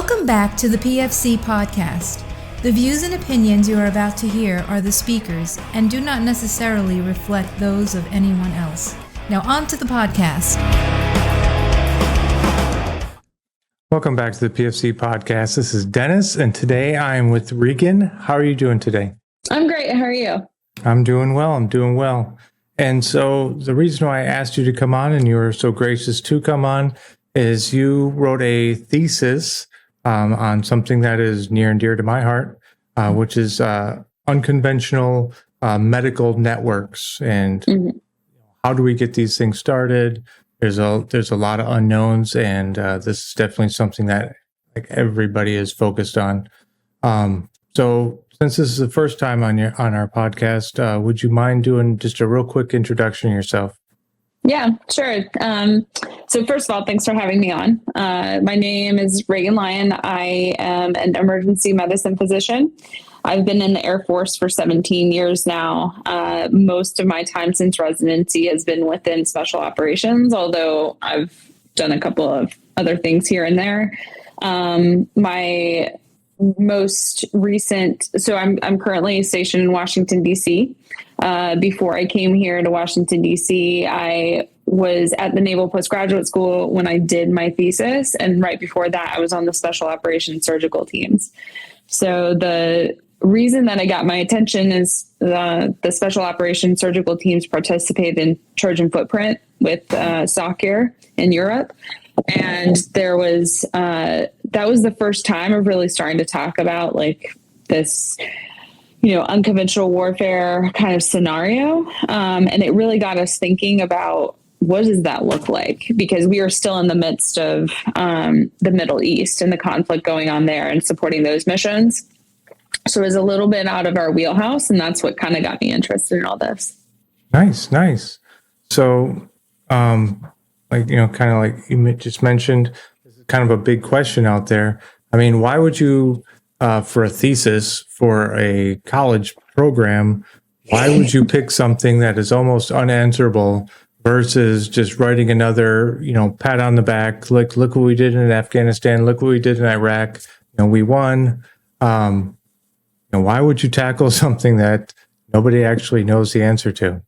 Welcome back to the PFC podcast. The views and opinions you are about to hear are the speakers and do not necessarily reflect those of anyone else. Now on to the podcast. Welcome back to the PFC podcast. This is Dennis, and today I am with Regan. How are you doing today? I'm great. How are you? I'm doing well. And so the reason why I asked you to come on and you were so gracious to come on is you wrote a thesis on something that is near and dear to my heart, which is unconventional medical networks. And how do we get these things started? There's a lot of unknowns, and this is definitely something that everybody is focused on. So since this is the first time on our podcast, would you mind doing just a real quick introduction of yourself? Yeah, sure. So first of all, thanks for having me on. My name is Regan Lyon. I am an emergency medicine physician. I've been in the Air Force for 17 years now. Most of my time since residency has been within special operations, although I've done a couple of other things here and there. My most recent, so I'm currently stationed in Washington, D.C. Before I came here to Washington, D.C., I was at the Naval Postgraduate School when I did my thesis. And right before that, I was on the special operations surgical teams. So the reason that I got my attention is the special operations surgical teams participated in Trojan Footprint with SOCIR in Europe. And there was, that was the first time of really starting to talk about like this, unconventional warfare kind of scenario. And it really got us thinking about what does that look like? Because we are still in the midst of the Middle East and the conflict going on there and supporting those missions. So it was a little bit out of our wheelhouse, and that's what kind of got me interested in all this. Nice. So, kind of like you just mentioned, this is kind of a big question out there. I mean, why would you, for a thesis for a college program, why would you pick something that is almost unanswerable versus just writing another, pat on the back, like, look what we did in Afghanistan, look what we did in Iraq, we won. Why would you tackle something that nobody actually knows the answer to?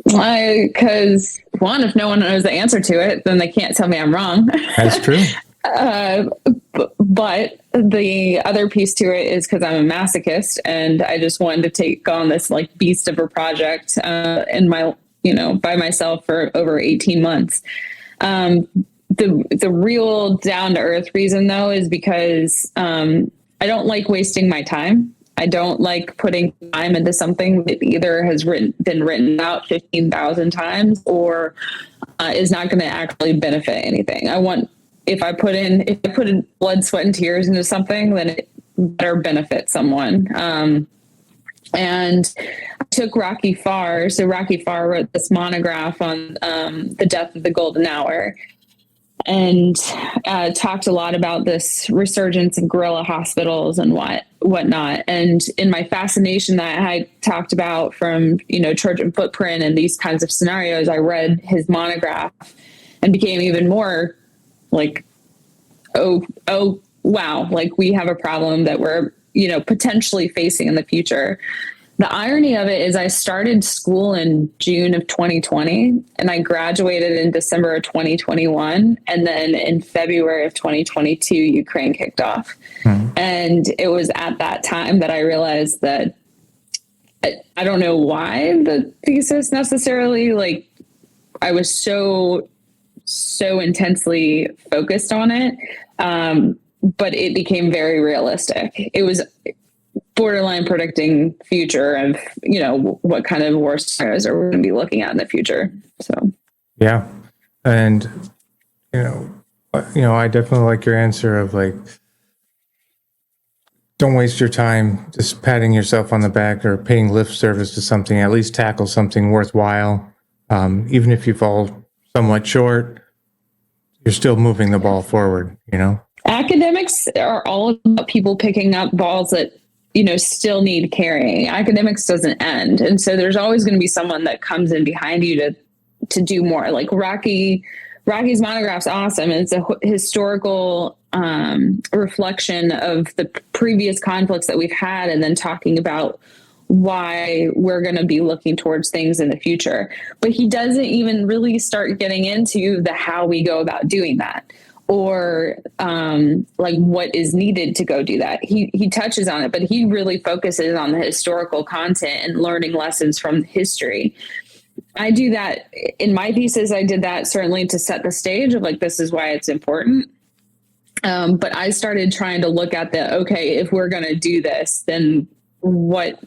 Because one, if no one knows the answer to it, then they can't tell me I'm wrong. That's true. But the other piece to it is because I'm a masochist and I just wanted to take on this like beast of a project in my, by myself for over 18 months. The real down to earth reason though, is because I don't like wasting my time. I don't like putting time into something that either has been written out 15,000 times or is not going to actually benefit anything. If I put in blood, sweat, and tears into something, then it better benefit someone. And I took Rocky Farr. So Rocky Farr wrote this monograph on the death of the golden hour, and talked a lot about this resurgence of guerrilla hospitals and whatnot. And in my fascination that I talked about from, Trojan Footprint and these kinds of scenarios, I read his monograph and became even more like, oh, wow, like we have a problem that we're, potentially facing in the future. The irony of it is I started school in June of 2020 and I graduated in December of 2021. And then in February of 2022, Ukraine kicked off. And it was at that time that I realized that I don't know why the thesis necessarily, like I was so intensely focused on it. But it became very realistic. It was borderline predicting future of, what kind of war scenarios are we going to be looking at in the future. So, yeah. And, I definitely like your answer of like, don't waste your time just patting yourself on the back or paying lip service to something. At least tackle something worthwhile. Even if you fall somewhat short, you're still moving the ball forward, Academics are all about people picking up balls that, still need carrying. Academics doesn't end. And so there's always going to be someone that comes in behind you to do more. Like Rocky Rocky's monograph's awesome. It's a historical reflection of the previous conflicts that we've had, and then talking about why we're going to be looking towards things in the future. But he doesn't even really start getting into the how we go about doing that, or like what is needed to go do that. He touches on it, but he really focuses on the historical content and learning lessons from history. I do that in my thesis. I did that certainly to set the stage of like, this is why it's important. But I started trying to look at okay, if we're going to do this, then what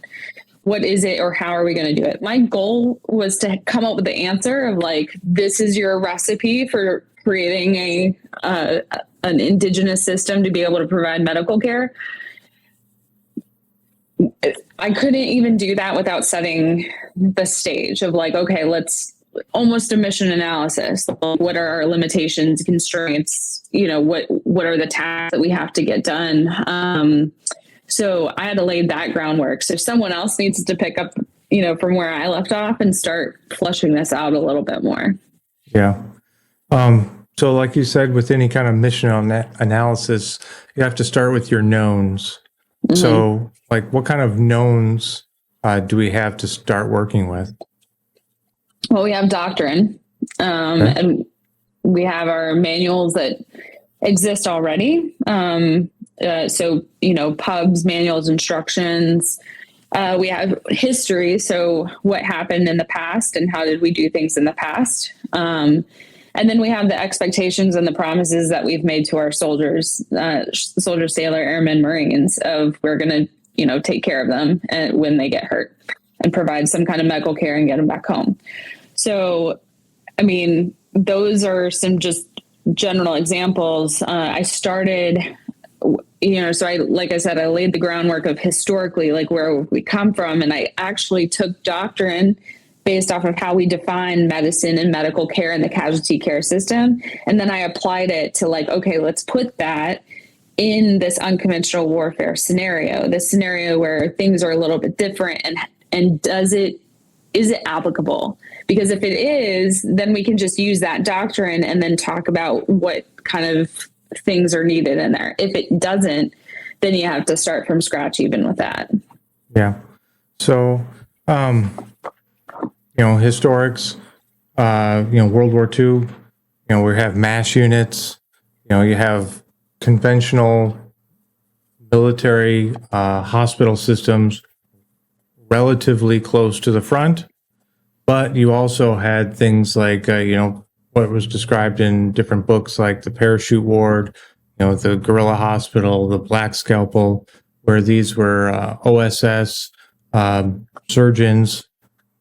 is it, or how are we going to do it? My goal was to come up with the answer of like, this is your recipe for creating an indigenous system to be able to provide medical care. I couldn't even do that without setting the stage of like, okay, let's almost a mission analysis. What are our limitations, constraints? What are the tasks that we have to get done? So I had to lay that groundwork. So someone else needs to pick up, from where I left off and start fleshing this out a little bit more. Yeah. So like you said, with any kind of mission analysis, you have to start with your knowns. Mm-hmm. So like, what kind of knowns do we have to start working with? Well, we have doctrine, okay. And we have our manuals that exist already. So, pubs, manuals, instructions. We have history. So what happened in the past and how did we do things in the past? And then we have the expectations and the promises that we've made to our soldiers, sailor, airmen, Marines, of we're going to, take care of them when they get hurt and provide some kind of medical care and get them back home. So, I mean, those are some just general examples. I started, so like I said, I laid the groundwork of historically, like where we come from. And I actually took doctrine based off of how we define medicine and medical care in the casualty care system. And then I applied it to like, okay, let's put that in this unconventional warfare scenario, this scenario where things are a little bit different, and is it applicable? Because if it is, then we can just use that doctrine and then talk about what kind of things are needed in there. If it doesn't, then you have to start from scratch even with that. Yeah. So, historics, World War II, we have mass units, you have conventional military hospital systems relatively close to the front, but you also had things like, what was described in different books, like the parachute ward, the guerrilla hospital, the black scalpel, where these were OSS surgeons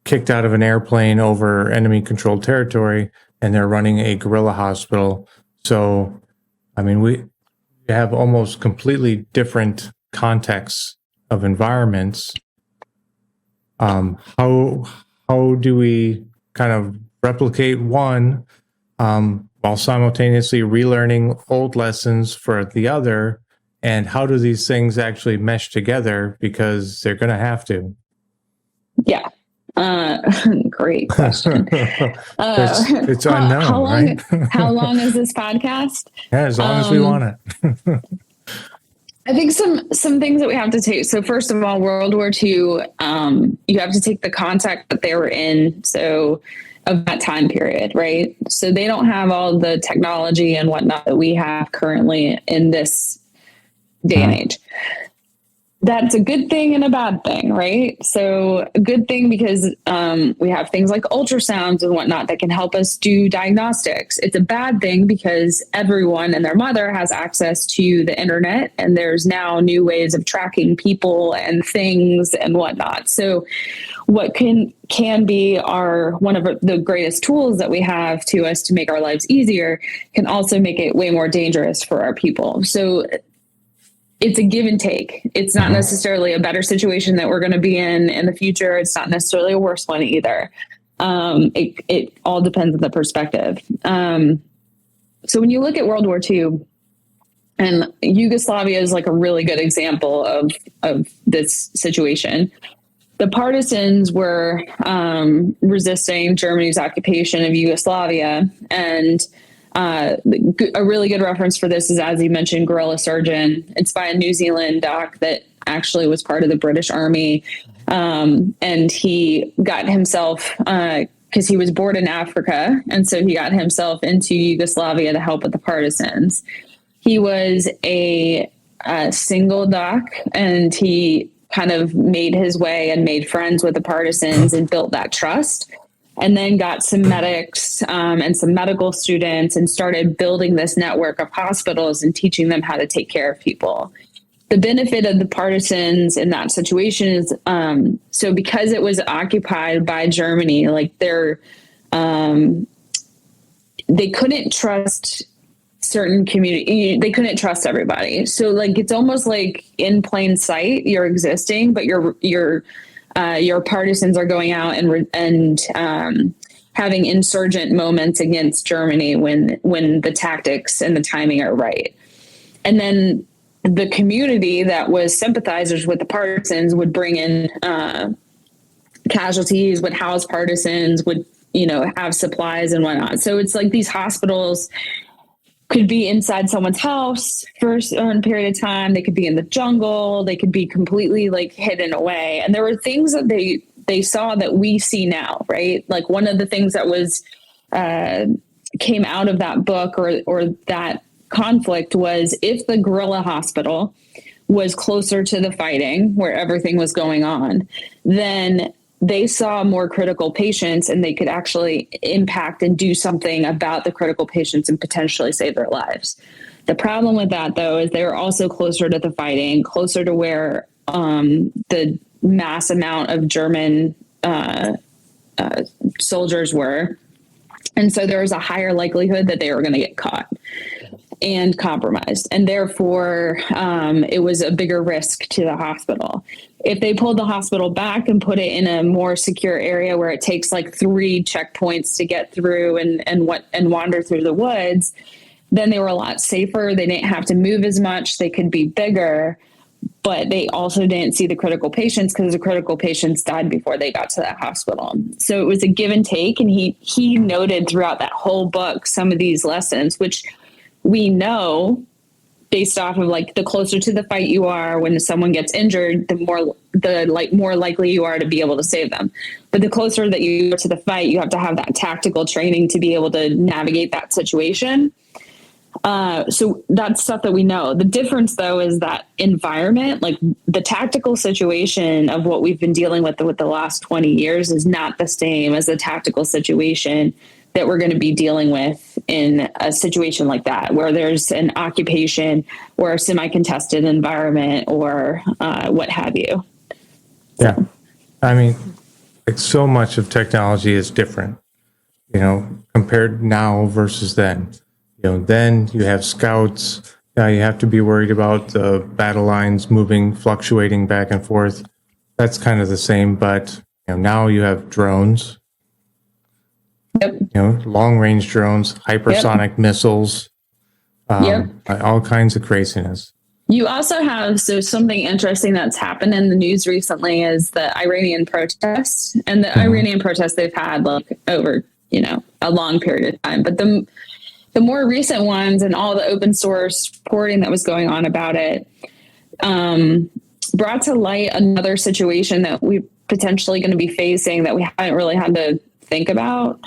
kicked out of an airplane over enemy controlled territory, and they're running a guerrilla hospital. So, I mean, we have almost completely different contexts of environments. How do we kind of replicate one while simultaneously relearning old lessons for the other? And how do these things actually mesh together? Because they're going to have to. Yeah. Great question. It's unknown, right? How long is this podcast? Yeah, as long as we want it. I think some things that we have to take. So first of all, World War II, you have to take the context that they were in. So of that time period, right? So they don't have all the technology and whatnot that we have currently in this day and age. That's a good thing and a bad thing, right? So a good thing because we have things like ultrasounds and whatnot that can help us do diagnostics. It's a bad thing because everyone and their mother has access to the internet, and there's now new ways of tracking people and things and whatnot. So what can be one of the greatest tools that we have to us to make our lives easier can also make it way more dangerous for our people. So it's a give and take. It's not necessarily a better situation that we're going to be in the future. It's not necessarily a worse one either. It all depends on the perspective. So when you look at World War II, and Yugoslavia is like a really good example of this situation. The partisans were resisting Germany's occupation of Yugoslavia, and A really good reference for this is, as you mentioned, Guerrilla Surgeon. It's by a New Zealand doc that actually was part of the British Army. And he got himself, because he was born in Africa, and so he got himself into Yugoslavia to help with the partisans. He was a single doc, and he kind of made his way and made friends with the partisans and built that trust, and then got some medics and some medical students and started building this network of hospitals and teaching them how to take care of people. The benefit of the partisans in that situation is, so because it was occupied by Germany, like they couldn't trust certain community, they couldn't trust everybody. So like, it's almost like in plain sight, you're existing, but your partisans are going out and having insurgent moments against Germany when the tactics and the timing are right. And then the community that was sympathizers with the partisans would bring in casualties, would house partisans, would, have supplies and whatnot. So it's like these hospitals could be inside someone's house for a certain period of time. They could be in the jungle. They could be completely like hidden away. And there were things that they saw that we see now, right? Like one of the things that was came out of that book or that conflict was, if the guerrilla hospital was closer to the fighting where everything was going on, then they saw more critical patients and they could actually impact and do something about the critical patients and potentially save their lives. The problem with that, though, is they were also closer to the fighting, closer to where the mass amount of German soldiers were. And so there was a higher likelihood that they were going to get caught and compromised. And therefore, it was a bigger risk to the hospital. If they pulled the hospital back and put it in a more secure area where it takes like 3 checkpoints to get through and wander through the woods, then they were a lot safer. They didn't have to move as much. They could be bigger, but they also didn't see the critical patients because the critical patients died before they got to that hospital. So it was a give and take. And he noted throughout that whole book some of these lessons, which we know based off of like the closer to the fight you are, when someone gets injured, the more likely you are to be able to save them. But the closer that you are to the fight, you have to have that tactical training to be able to navigate that situation. So that's stuff that we know. The difference, though, is that environment, like the tactical situation of what we've been dealing with the last 20 years is not the same as the tactical situation that we're going to be dealing with in a situation like that, where there's an occupation or a semi-contested environment or what have you. Yeah. I mean, like so much of technology is different, compared now versus then. Then you have scouts. You have to be worried about the battle lines moving, fluctuating back and forth. That's kind of the same, but now you have drones. Yep. Long-range drones, hypersonic missiles, all kinds of craziness. You also have, something interesting that's happened in the news recently is the Iranian protests. And the Iranian protests they've had over, a long period of time. But the more recent ones and all the open source reporting that was going on about it brought to light another situation that we potentially going to be facing that we haven't really had to think about.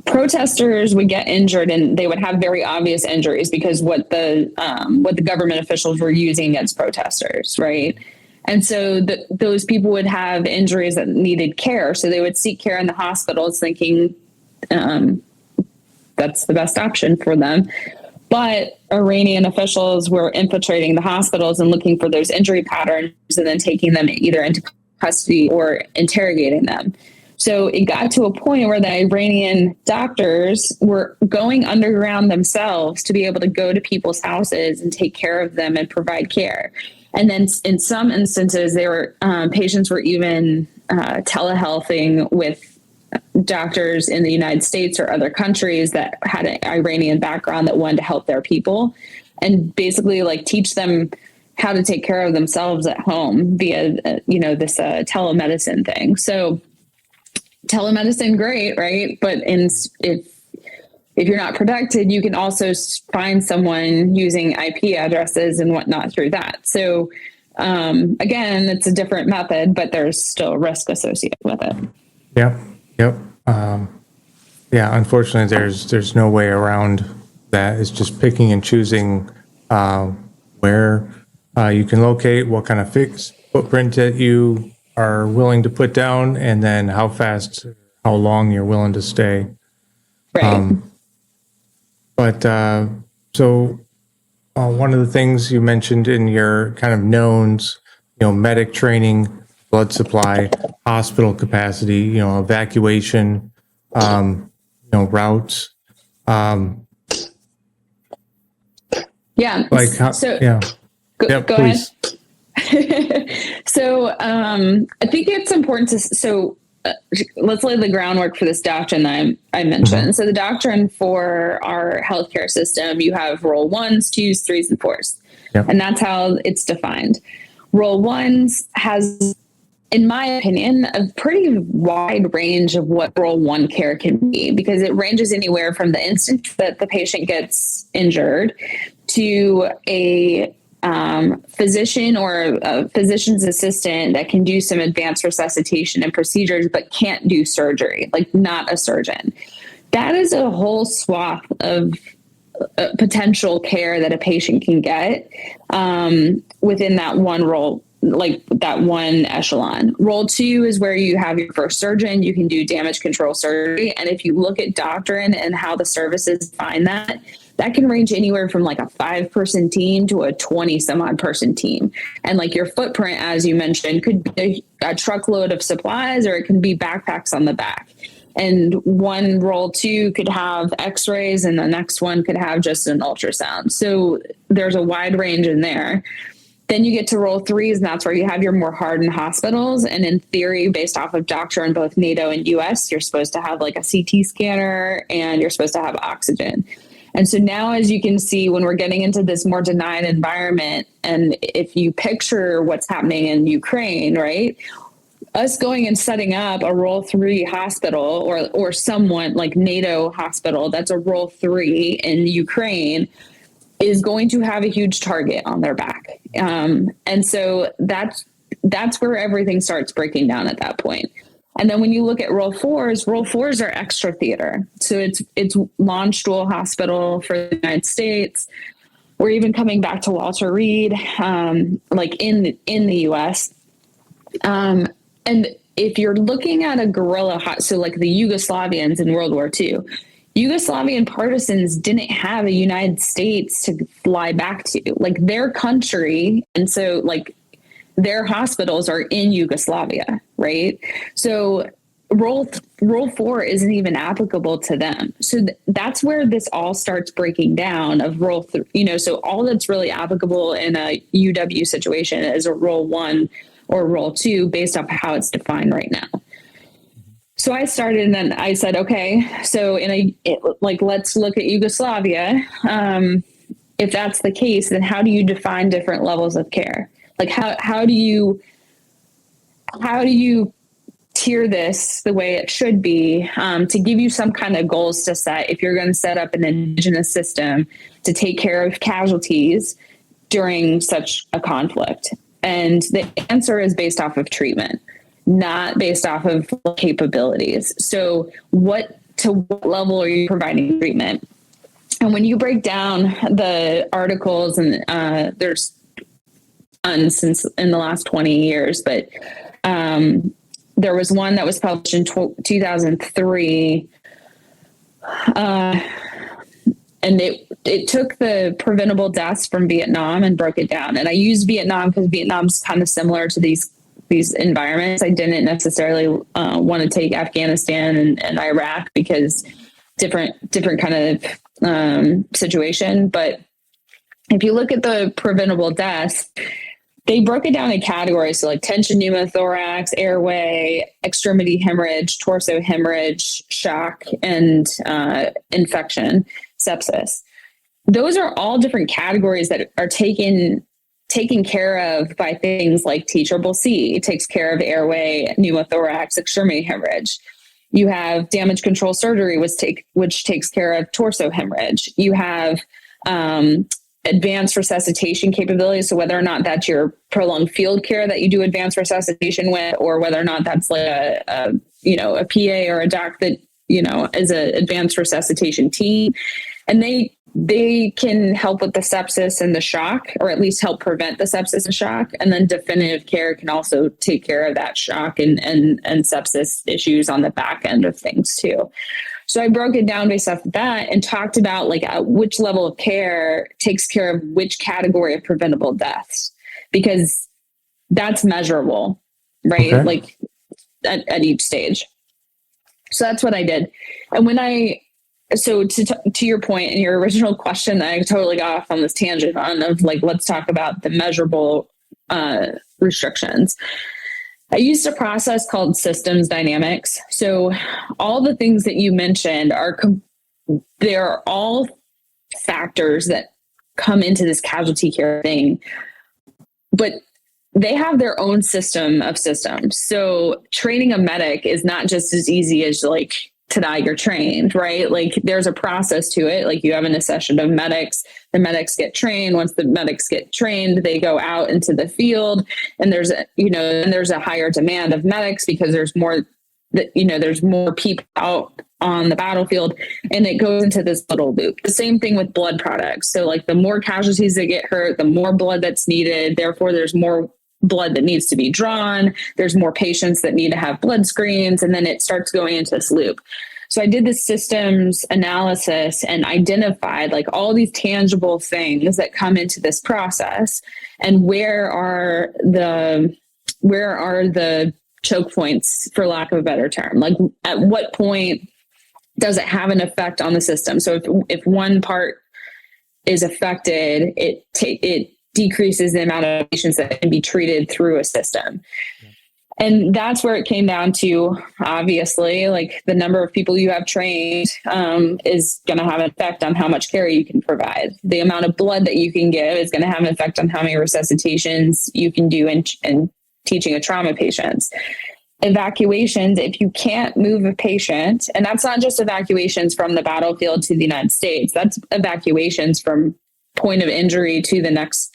Protesters would get injured and they would have very obvious injuries because what the government officials were using against protesters, right? And so those people would have injuries that needed care. So they would seek care in the hospitals thinking that's the best option for them. But Iranian officials were infiltrating the hospitals and looking for those injury patterns and then taking them either into custody or interrogating them. So it got to a point where the Iranian doctors were going underground themselves to be able to go to people's houses and take care of them and provide care. And then in some instances, patients were even telehealthing with doctors in the United States or other countries that had an Iranian background that wanted to help their people and basically teach them how to take care of themselves at home via, this telemedicine thing. So telemedicine, great, right? But if you're not protected, you can also find someone using IP addresses and whatnot through that. So again, it's a different method, but there's still risk associated with it. Yep. Yeah, unfortunately, there's no way around that. It's just picking and choosing where you can locate, what kind of fixed footprint that you are willing to put down, and then how fast, how long you're willing to stay. Right. So one of the things you mentioned in your kind of knowns, medic training, blood supply, hospital capacity, evacuation, routes. Yeah. Like how, so yeah. Go please. ahead. So I think it's important to, let's lay the groundwork for this doctrine that I mentioned. Mm-hmm. So the doctrine for our healthcare system, you have role 1s, 2s, 3s, and 4s. Yep. And that's how it's defined. Role 1s has, in my opinion, a pretty wide range of what role 1 care can be, because it ranges anywhere from the instant that the patient gets injured to a physician or a physician's assistant that can do some advanced resuscitation and procedures, but can't do surgery, like not a surgeon. That is a whole swath of potential care that a patient can get within that one role, like that one echelon. Role 2 is where you have your first surgeon, you can do damage control surgery. And if you look at doctrine and how the services define that can range anywhere from like a 5-person team to a 20 some odd person team. And like your footprint, as you mentioned, could be a truckload of supplies, or it can be backpacks on the back. And one role 2 could have x-rays and the next one could have just an ultrasound. So there's a wide range in there. Then you get to role 3s, and that's where you have your more hardened hospitals. And in theory, based off of doctrine, both NATO and US, you're supposed to have like a CT scanner and you're supposed to have oxygen. And so now, as you can see, when we're getting into this more denied environment, and if you picture what's happening in Ukraine, right? Us going and setting up a role 3 hospital or someone like NATO hospital that's a role 3 in Ukraine is going to have a huge target on their back. And so that's where everything starts breaking down at that point. And then when you look at role 4s are extra theater. So it's Launch Dual Hospital for the United States. We're even coming back to Walter Reed, like in the US. And if you're looking at a guerrilla, so like the Yugoslavians in World War II, Yugoslavian partisans didn't have a United States to fly back to, like their country. And so like their hospitals are in Yugoslavia, right? So role 4 isn't even applicable to them. So that's where this all starts breaking down of role 3, so all that's really applicable in a UW situation is a role 1 or role 2 based off how it's defined right now. So I started, and then I said, okay, so let's look at Yugoslavia. If that's the case, then how do you define different levels of care? Like how do you tier this the way it should be, to give you some kind of goals to set if you're going to set up an indigenous system to take care of casualties during such a conflict? And the answer is based off of treatment, not based off of capabilities. So to what level are you providing treatment? And when you break down the articles, and there's tons since in the last 20 years, but there was one that was published in 2003, and it took the preventable deaths from Vietnam and broke it down. And I used Vietnam because Vietnam's kind of similar to these environments. I didn't necessarily want to take Afghanistan and Iraq because different kind of situation. But if you look at the preventable deaths, they broke it down in categories. So like tension pneumothorax, airway, extremity hemorrhage, torso hemorrhage, shock, and infection, sepsis. Those are all different categories that are taken care of by things like TCCC. It takes care of airway, pneumothorax, extremity hemorrhage. You have damage control surgery, which takes care of torso hemorrhage. You have advanced resuscitation capabilities. So whether or not that's your prolonged field care that you do advanced resuscitation with, or whether or not that's like a PA or a doc that, is an advanced resuscitation team. And they can help with the sepsis and the shock, or at least help prevent the sepsis and shock. And then definitive care can also take care of that shock and sepsis issues on the back end of things too. So I broke it down based off of that and talked about like which level of care takes care of which category of preventable deaths, because that's measurable, right? Okay. Like at each stage. So that's what I did. And so to your point in your original question that I totally got off on this tangent on of like, let's talk about the measurable restrictions. I used a process called systems dynamics. So all the things that you mentioned they're all factors that come into this casualty care thing, but they have their own system of systems. So training a medic is not just as easy as like, today you're trained, right? Like there's a process to it. Like you have an accession of medics, the medics get trained. Once the medics get trained, they go out into the field, and there's a higher demand of medics because there's more people out on the battlefield, and it goes into this little loop. The same thing with blood products. So like the more casualties that get hurt, the more blood that's needed. Therefore, there's more blood that needs to be drawn. There's more patients that need to have blood screens, and then it starts going into this loop. So I did this systems analysis and identified like all these tangible things that come into this process, and where are the choke points, for lack of a better term. Like at what point does it have an effect on the system? So if one part is affected, it decreases the amount of patients that can be treated through a system. And that's where it came down to, obviously, like the number of people you have trained is going to have an effect on how much care you can provide. The amount of blood that you can give is going to have an effect on how many resuscitations you can do in teaching a trauma patients. Evacuations, if you can't move a patient, and that's not just evacuations from the battlefield to the United States, that's evacuations from point of injury to the next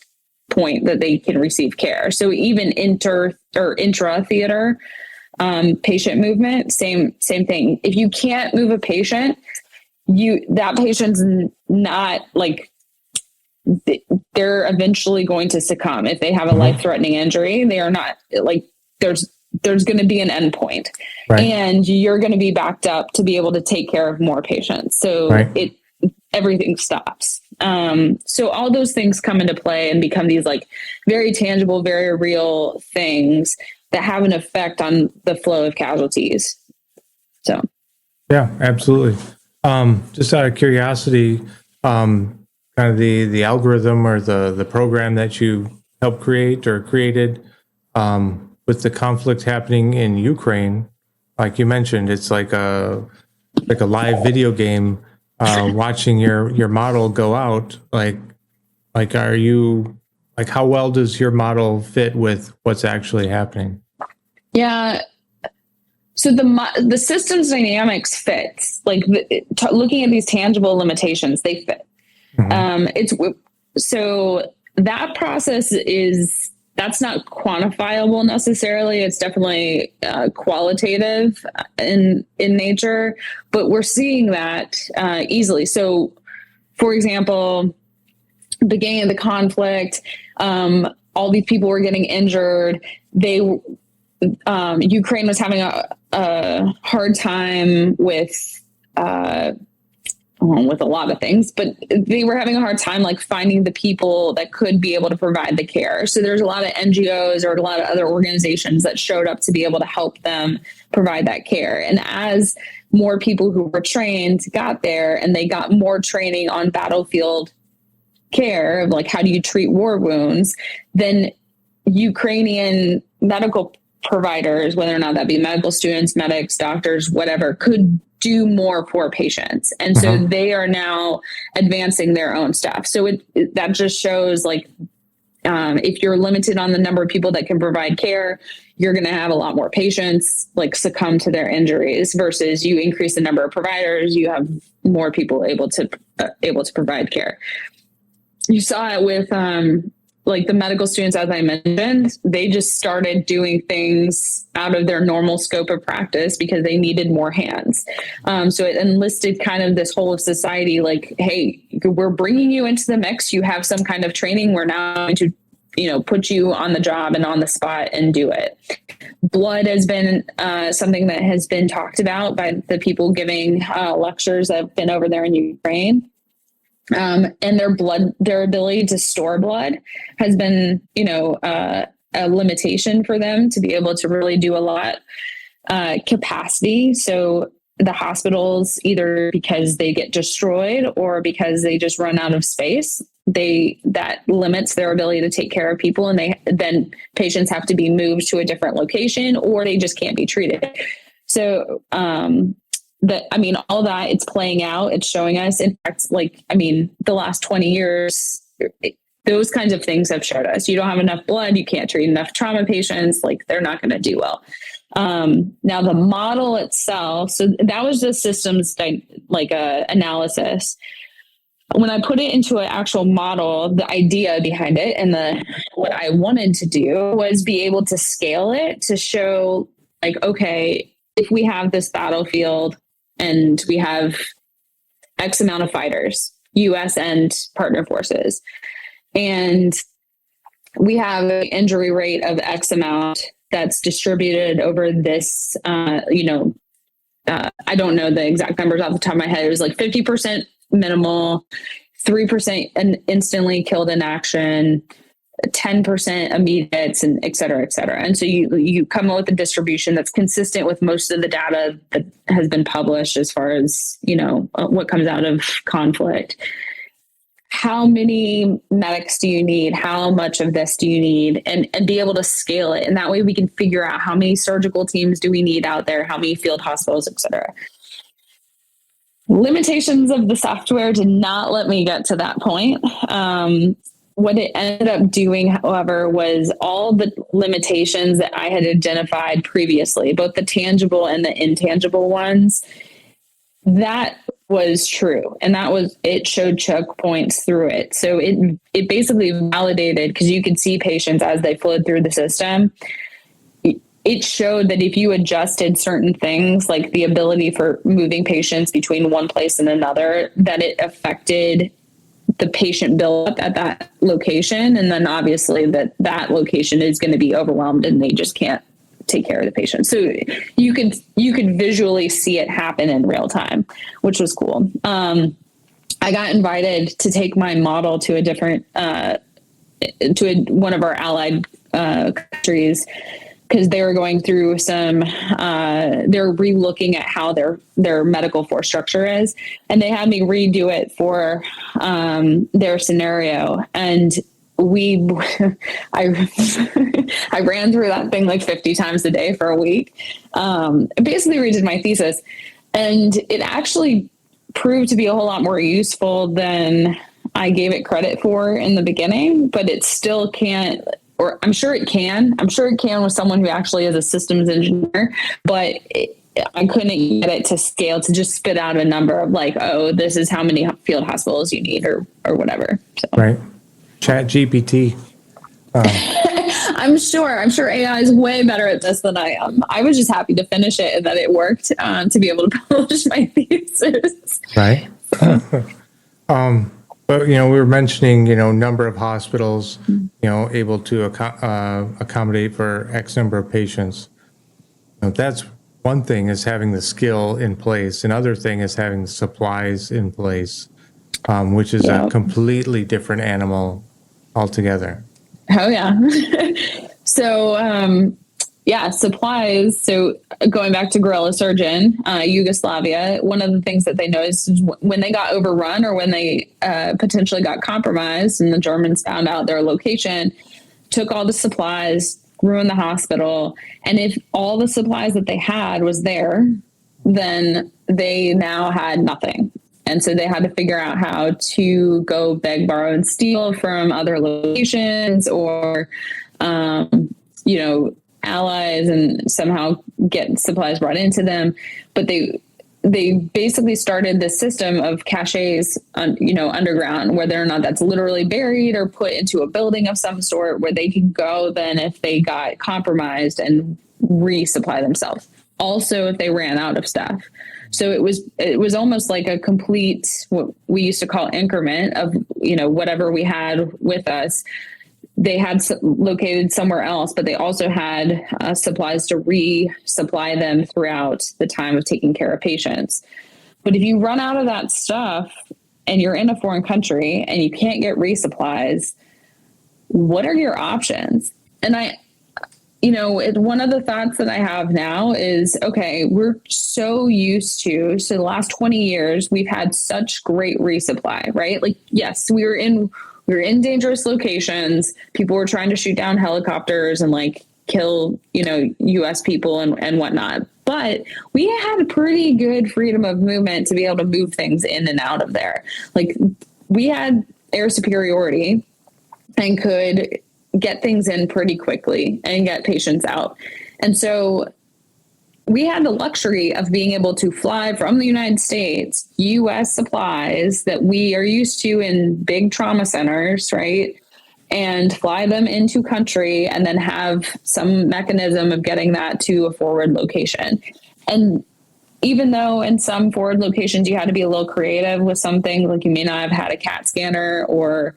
point that they can receive care. So even intra-theater patient movement, same thing. If you can't move a patient, that patient's not like, they're eventually going to succumb. If they have a life-threatening injury, they are not like, there's going to be an endpoint, right? And you're going to be backed up to be able to take care of more patients. So everything stops. So all those things come into play and become these like very tangible, very real things that have an effect on the flow of casualties. So. Yeah, absolutely. Just out of curiosity, kind of the algorithm or the program that you helped create or created, with the conflict happening in Ukraine, like you mentioned, it's like a live video game. Watching your model go out, like are you like, how well does your model fit with what's actually happening? Yeah. So the systems dynamics fits, like looking at these tangible limitations, they fit. So that process that's not quantifiable necessarily. It's definitely qualitative in nature, but we're seeing that easily. So, for example, beginning of the conflict, all these people were getting injured. Ukraine was having a hard time with a lot of things, but they were having a hard time like finding the people that could be able to provide the care. So there's a lot of NGOs or a lot of other organizations that showed up to be able to help them provide that care. And as more people who were trained got there, and they got more training on battlefield care of like, how do you treat war wounds, then Ukrainian medical providers, whether or not that be medical students, medics, doctors, whatever, could do more for patients. And so they are now advancing their own stuff. So that just shows like If you're limited on the number of people that can provide care, you're going to have a lot more patients like succumb to their injuries versus you increase the number of providers, you have more people able to provide care. You saw it with like the medical students, as I mentioned, they just started doing things out of their normal scope of practice because they needed more hands. So it enlisted kind of this whole of society, like, hey, we're bringing you into the mix. You have some kind of training. We're now going to, put you on the job and on the spot and do it. Blood has been something that has been talked about by the people giving lectures that have been over there in Ukraine. And their ability to store blood has been, a limitation for them to be able to really do a lot. Capacity. So the hospitals, either because they get destroyed or because they just run out of space, that limits their ability to take care of people. And then patients have to be moved to a different location or they just can't be treated. So, all that it's playing out, it's showing us, in fact, the last 20 years, those kinds of things have showed us, you don't have enough blood, you can't treat enough trauma patients, they're not going to do well. Now the model itself, so that was the systems analysis. When I put it into an actual model, the idea behind it and what I wanted to do was be able to scale it to show okay, if we have this battlefield, and we have X amount of fighters, US and partner forces. And we have an injury rate of X amount that's distributed over this, I don't know the exact numbers off the top of my head. It was 50% minimal, 3% instantly killed in action, 10% immediates, and et cetera, et cetera. And so you come up with a distribution that's consistent with most of the data that has been published as far as, what comes out of conflict. How many medics do you need? How much of this do you need? And be able to scale it. And that way we can figure out how many surgical teams do we need out there, how many field hospitals, et cetera. Limitations of the software did not let me get to that point. What it ended up doing, however, was all the limitations that I had identified previously, both the tangible and the intangible ones, that was true. And it showed choke points through it. So it basically validated, because you could see patients as they flowed through the system. It showed that if you adjusted certain things, like the ability for moving patients between one place and another, that it affected the patient buildup at that location. And then obviously that location is going to be overwhelmed and they just can't take care of the patient. So you could visually see it happen in real time, which was cool. I got invited to take my model to a different, one of our allied countries, because they were going through they're re-looking at how their medical force structure is. And they had me redo it for their scenario. And I ran through that thing 50 times a day for a week. Basically redid my thesis. And it actually proved to be a whole lot more useful than I gave it credit for in the beginning, but it still can't. Or I'm sure it can. I'm sure it can with someone who actually is a systems engineer, but I couldn't get it to scale to just spit out a number of this is how many field hospitals you need or whatever. So. Right. Chat GPT. I'm sure AI is way better at this than I am. I was just happy to finish it and that it worked to be able to publish my thesis. Right. But, we were mentioning, number of hospitals, able to accommodate for X number of patients. That's one thing, is having the skill in place. Another thing is having the supplies in place, which is a completely different animal altogether. Oh, yeah. So, supplies. So going back to guerrilla surgeon, Yugoslavia, one of the things that they noticed is when they got overrun or when they potentially got compromised and the Germans found out their location, took all the supplies, ruined the hospital. And if all the supplies that they had was there, then they now had nothing. And so they had to figure out how to go beg, borrow, and steal from other locations or, allies and somehow get supplies brought into them. But they basically started this system of caches, underground, whether or not that's literally buried or put into a building of some sort where they could go then if they got compromised and resupply themselves. Also, if they ran out of stuff. So it was almost like a complete, what we used to call increment of, whatever we had with us. They had located somewhere else, but they also had supplies to resupply them throughout the time of taking care of patients. But if you run out of that stuff and you're in a foreign country and you can't get resupplies, what are your options? And one of the thoughts that I have now is, okay, we're so used to, so the last 20 years, we've had such great resupply, right? Like, yes, we were in dangerous locations. People were trying to shoot down helicopters and kill, US people and whatnot. But we had pretty good freedom of movement to be able to move things in and out of there. Like, we had air superiority and could get things in pretty quickly and get patients out. And so we had the luxury of being able to fly from the United States, US supplies that we are used to in big trauma centers, right? And fly them into country and then have some mechanism of getting that to a forward location. And even though in some forward locations you had to be a little creative with something, like you may not have had a CAT scanner or,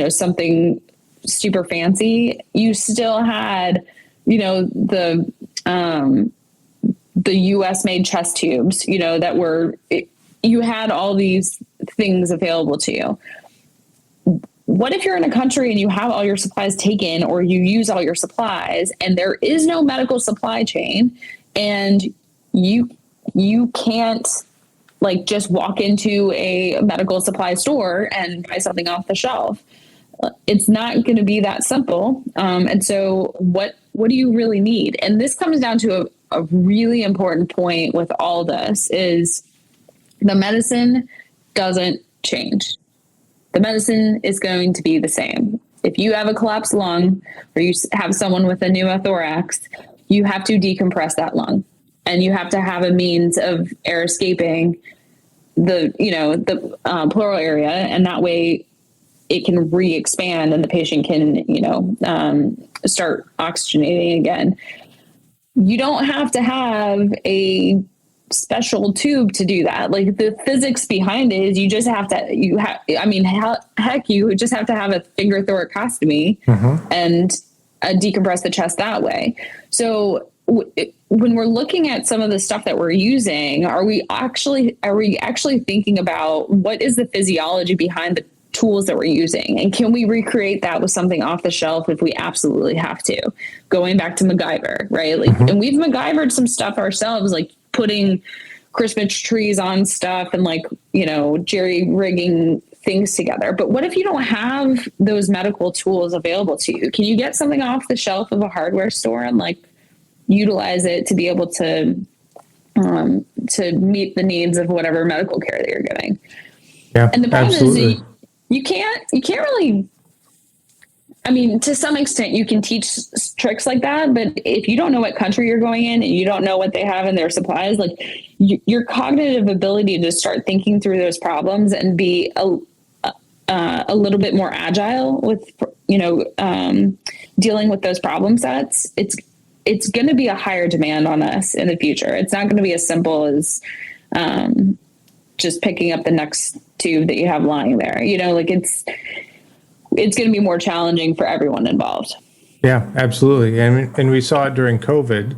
something super fancy, you still had, the US made chest tubes, that were, you had all these things available to you. What if you're in a country and you have all your supplies taken or you use all your supplies and there is no medical supply chain and you can't just walk into a medical supply store and buy something off the shelf? It's not going to be that simple. And so what do you really need? And this comes down to a really important point with all this is the medicine doesn't change. The medicine is going to be the same. If you have a collapsed lung or you have someone with a pneumothorax, you have to decompress that lung and you have to have a means of air escaping the pleural area. And that way it can re-expand and the patient can, start oxygenating again. You don't have to have a special tube to do that. Like, the physics behind it is you just have to, you just have to have a finger thoracostomy and decompress the chest that way. So when we're looking at some of the stuff that we're using, are we actually thinking about what is the physiology behind the tools that we're using? And can we recreate that with something off the shelf if we absolutely have to? Going back to MacGyver, right? And we've MacGyvered some stuff ourselves, like putting Christmas trees on stuff and jerry rigging things together. But what if you don't have those medical tools available to you? Can you get something off the shelf of a hardware store and utilize it to be able to meet the needs of whatever medical care that you're getting? Yeah, and the problem absolutely. is you can't really, to some extent you can teach tricks like that, but if you don't know what country you're going in and you don't know what they have in their supplies, your cognitive ability to start thinking through those problems and be a little bit more agile with, dealing with those problem sets, it's going to be a higher demand on us in the future. It's not going to be as simple as, just picking up the next tube that you have lying there, it's going to be more challenging for everyone involved. Yeah, absolutely. And we saw it during COVID.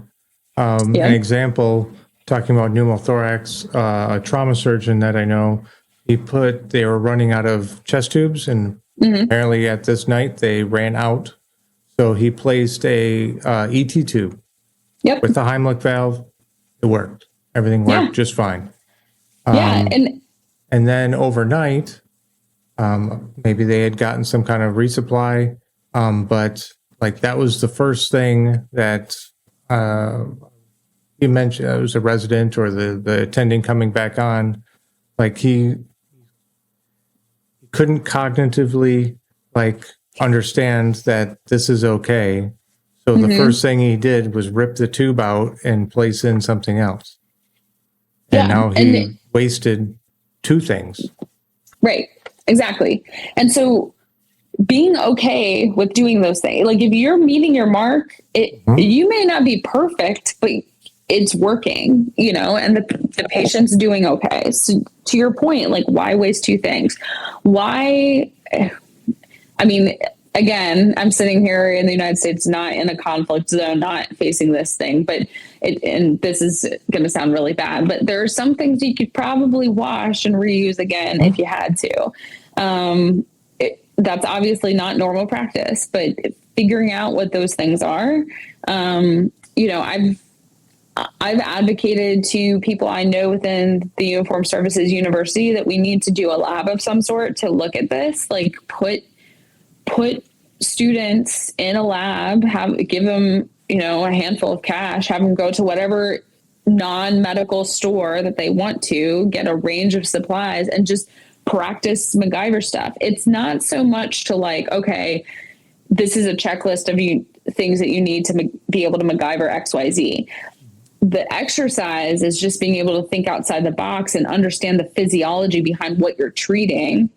An example, talking about pneumothorax, a trauma surgeon that I know, they were running out of chest tubes and apparently at this night they ran out. So he placed a ET tube with the Heimlich valve. It worked. Everything worked just fine. And then overnight, maybe they had gotten some kind of resupply, but that was the first thing that you mentioned. It was a resident or the attending coming back on Like he couldn't cognitively like understand that this is okay. So the first thing he did was rip the tube out and place in something else. And now he wasted two things. Right. Exactly. And so being okay with doing those things, like if you're meeting your mark, you may not be perfect, but it's working, you know, and the patient's doing okay. So to your point, like why waste two things? Why? I mean, again, I'm sitting here in the United States, not in a conflict zone, not facing this thing, but and this is going to sound really bad, but there are some things you could probably wash and reuse again if you had to. That's obviously not normal practice, but figuring out what those things are, you know, I've advocated to people I know within the Uniformed Services University that we need to do a lab of some sort to look at this, like put students in a lab, give them, you know, a handful of cash, have them go to whatever non-medical store that they want to, get a range of supplies and just practice MacGyver stuff. It's not so much to like, okay, this is a checklist of things that you need to be able to MacGyver XYZ. The exercise is just being able to think outside the box and understand the physiology behind what you're treating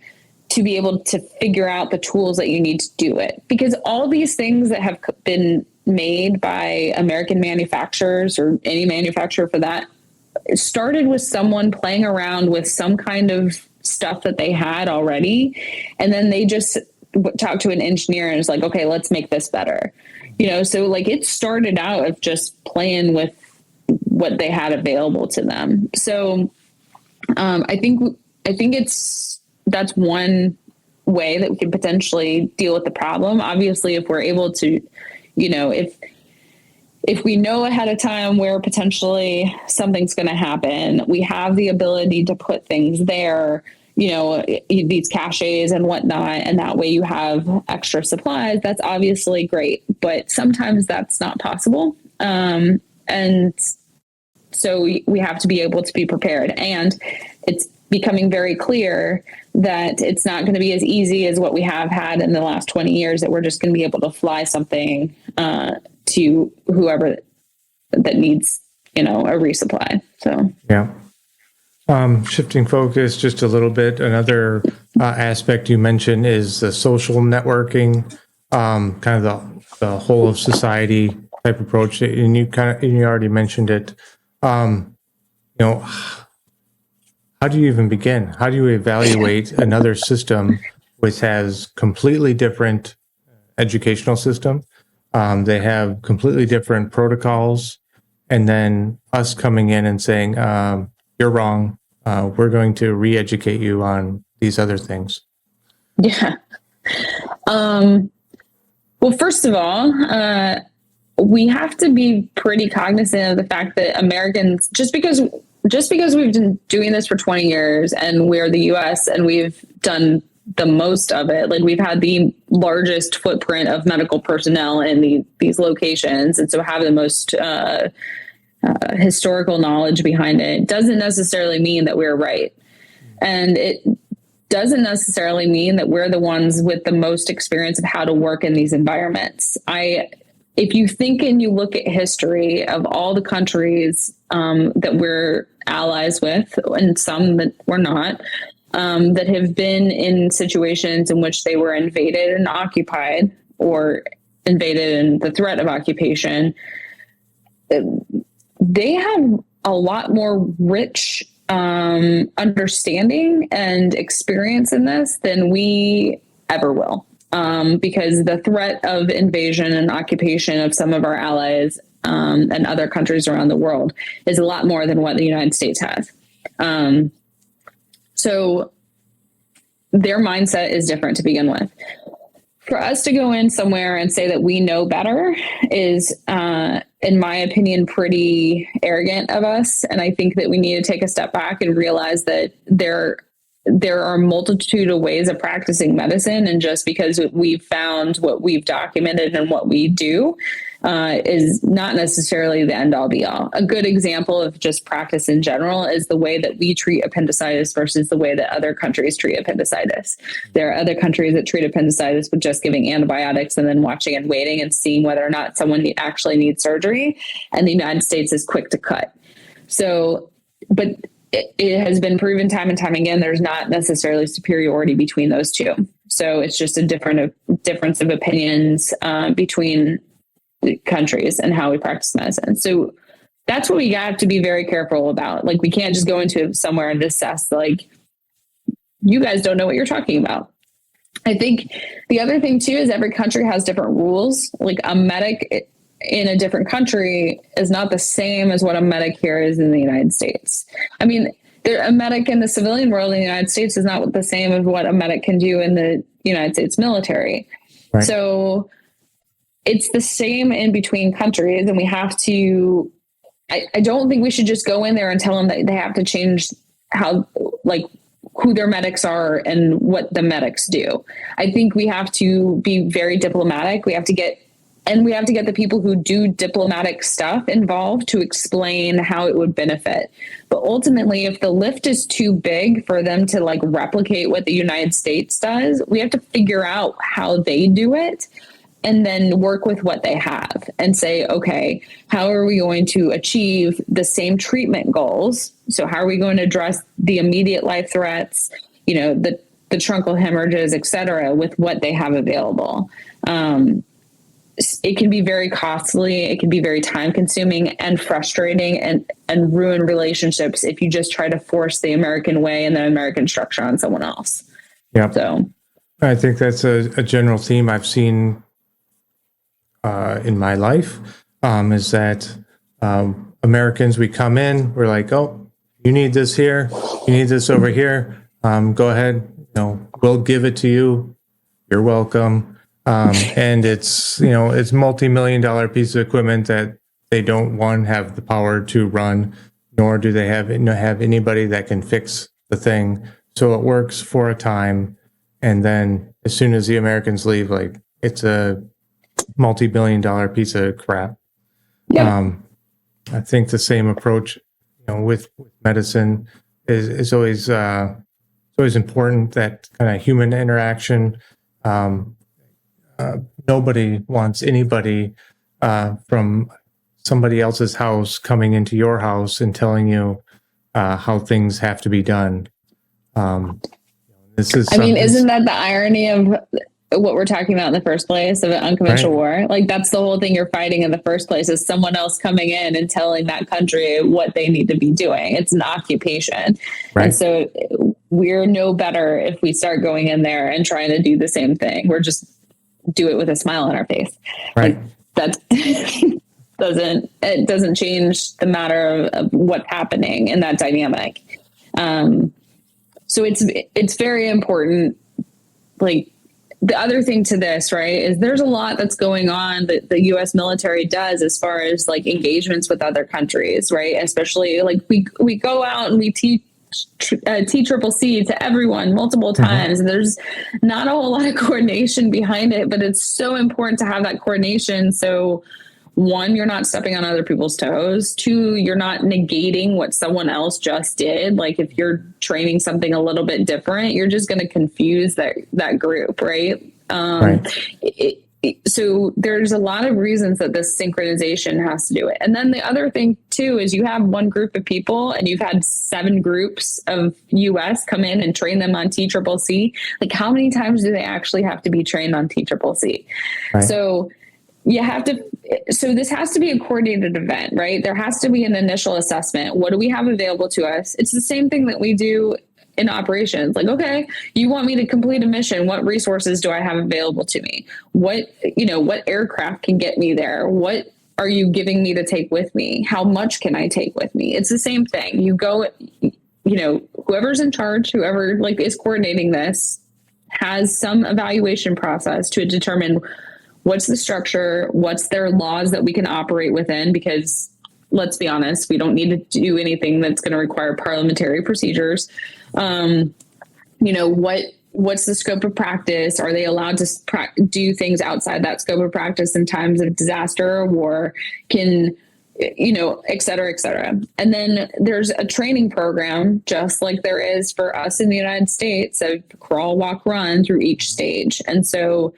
to be able to figure out the tools that you need to do it. Because all these things that have been made by American manufacturers or any manufacturer for that, it started with someone playing around with some kind of stuff that they had already. And then they just talked to an engineer and was like, okay, let's make this better. You know, so like it started out of just playing with what they had available to them. So I think that's one way that we could potentially deal with the problem. Obviously, if we're able to, you know, if we know ahead of time where potentially something's going to happen, we have the ability to put things there, you know, these caches and whatnot, and that way you have extra supplies. That's obviously great, but sometimes that's not possible. And so we have to be able to be prepared. And it's becoming very clear that it's not going to be as easy as what we have had in the last 20 years, that we're just going to be able to fly something to whoever that needs, you know, a resupply. So, yeah. Shifting focus just a little bit, another aspect you mentioned is the social networking, kind of the whole of society type approach, and you already mentioned it. You know, how do you even begin? How do you evaluate another system which has completely different educational system? They have completely different protocols, and then us coming in and saying, you're wrong. We're going to re-educate you on these other things. Yeah. Well, first of all, we have to be pretty cognizant of the fact that Americans, just because we've been doing this for 20 years and we're the US and we've done the most of it, like we've had the largest footprint of medical personnel in these locations, and so have the most historical knowledge behind it, doesn't necessarily mean that we're right. And it doesn't necessarily mean that we're the ones with the most experience of how to work in these environments. If you think and you look at history of all the countries that we're allies with, and some that we're not, that have been in situations in which they were invaded and occupied, or invaded and the threat of occupation, they have a lot more rich understanding and experience in this than we ever will. Because the threat of invasion and occupation of some of our allies and other countries around the world is a lot more than what the United States has. So their mindset is different to begin with. For us to go in somewhere and say that we know better is, in my opinion, pretty arrogant of us. And I think that we need to take a step back and realize that there are a multitude of ways of practicing medicine. And just because we've found what we've documented and what we do is not necessarily the end all be all. A good example of just practice in general is the way that we treat appendicitis versus the way that other countries treat appendicitis. There are other countries that treat appendicitis with just giving antibiotics and then watching and waiting and seeing whether or not someone actually needs surgery. And the United States is quick to cut. So, but it has been proven time and time again, there's not necessarily superiority between those two. So it's just a difference of opinions between countries and how we practice medicine. So that's what we got to be very careful about. Like, we can't just go into somewhere and assess, like, you guys don't know what you're talking about. I think the other thing too is every country has different rules. Like, a medic in a different country is not the same as what a medic here is in the United States. I mean, a medic in the civilian world in the United States is not the same as what a medic can do in the United States military. Right. So it's the same in between countries, and we have to, I don't think we should just go in there and tell them that they have to change how, like, who their medics are and what the medics do. I think we have to be very diplomatic. We have to get the people who do diplomatic stuff involved to explain how it would benefit. But ultimately, if the lift is too big for them to, like, replicate what the United States does, we have to figure out how they do it and then work with what they have and say, okay, how are we going to achieve the same treatment goals? So how are we going to address the immediate life threats, you know, the truncal hemorrhages, et cetera, with what they have available? It can be very costly. It can be very time consuming and frustrating and ruin relationships if you just try to force the American way and the American structure on someone else. Yeah. So I think that's a general theme I've seen in my life, is that Americans, we come in, we're like, oh, you need this here, you need this over here. Go ahead, we'll give it to you. You're welcome. And it's, it's multi-million-dollar piece of equipment that they don't, have the power to run, nor do they have anybody that can fix the thing. So it works for a time. And then as soon as the Americans leave, like, it's a multi-billion-dollar piece of crap. Yeah. I think the same approach, with medicine is always important, that kind of human interaction. Nobody wants anybody from somebody else's house coming into your house and telling you how things have to be done. Isn't that the irony of what we're talking about in the first place, of an unconventional war? Like, that's the whole thing you're fighting in the first place, is someone else coming in and telling that country what they need to be doing. It's an occupation. Right. And so we're no better if we start going in there and trying to do the same thing. We're just do it with a smile on our face. Right. Like, that doesn't change the matter of what's happening in that dynamic. So it's very important. Like, the other thing to this, right, is there's a lot that's going on that the U.S. military does as far as, like, engagements with other countries, right? Especially, like, we go out and we teach TCCC to everyone multiple times. And there's not a whole lot of coordination behind it, but it's so important to have that coordination. So, one, you're not stepping on other people's toes. Two, you're not negating what someone else just did. Like, if you're training something a little bit different, you're just going to confuse that group, right? So there's a lot of reasons that this synchronization has to do it. And then the other thing too is you have one group of people and you've had 7 groups of US come in and train them on TCCC. Like, how many times do they actually have to be trained on TCCC? Right. So this has to be a coordinated event, right? There has to be an initial assessment. What do we have available to us? It's the same thing that we do in operations. Like, okay, you want me to complete a mission. What resources do I have available to me? What aircraft can get me there? What are you giving me to take with me? How much can I take with me? It's the same thing. You go, whoever's in charge, whoever is coordinating this, has some evaluation process to determine what's the structure, what's their laws that we can operate within, because let's be honest, we don't need to do anything that's going to require parliamentary procedures. what's the scope of practice? Are they allowed to do things outside that scope of practice in times of disaster or war? Et cetera, et cetera. And then there's a training program, just like there is for us in the United States, of crawl, walk, run through each stage. And so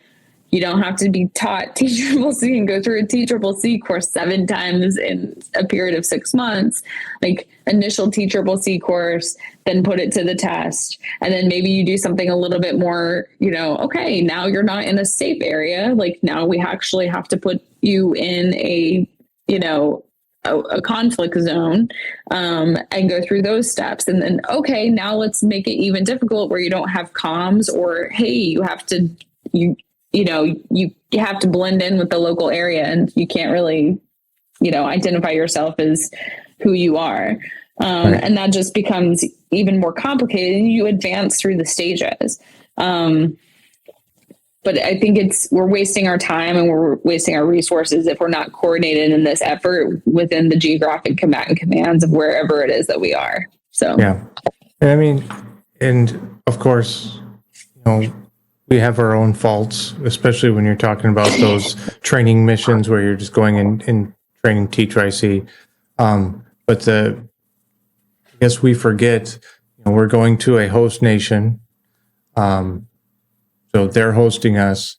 you don't have to be taught TCCC and go through a TCCC course 7 times in a period of 6 months, like initial TCCC course, then put it to the test. And then maybe you do something a little bit more, okay, now you're not in a safe area. Like now we actually have to put you in a conflict zone, and go through those steps. And then, okay, now let's make it even difficult where you don't have comms, or, hey, you have to blend in with the local area and you can't really, identify yourself as who you are. Right. And that just becomes even more complicated, and you advance through the stages. But I think we're wasting our time and we're wasting our resources if we're not coordinated in this effort within the geographic combatant commands of wherever it is that we are. So, yeah. And of course, we have our own faults, especially when you're talking about those training missions where you're just going and training TCCC. But I guess we forget, we're going to a host nation. So they're hosting us.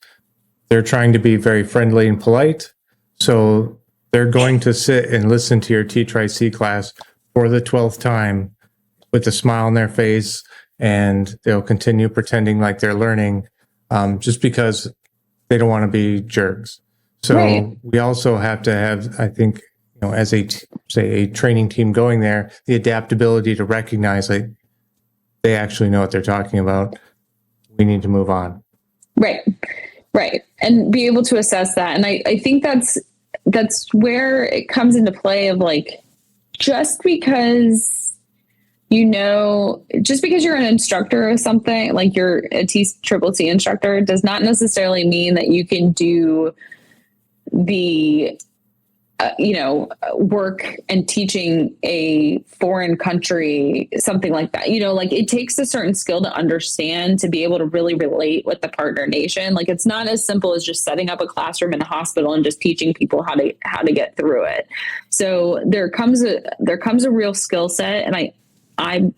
They're trying to be very friendly and polite. So they're going to sit and listen to your TCCC class for the 12th time with a smile on their face, and they'll continue pretending like they're learning, just because they don't want to be jerks. So right. We also have to have, I think, as a training team going there, the adaptability to recognize like they actually know what they're talking about. We need to move on. Right. And be able to assess that. And I think that's where it comes into play of like, just because you're an instructor of something, like you're a TCCC instructor, does not necessarily mean that you can do the work and teaching a foreign country, something like that. Like it takes a certain skill to understand, to be able to really relate with the partner nation. Like it's not as simple as just setting up a classroom in a hospital and just teaching people how to get through it. So there comes a real skill set. And I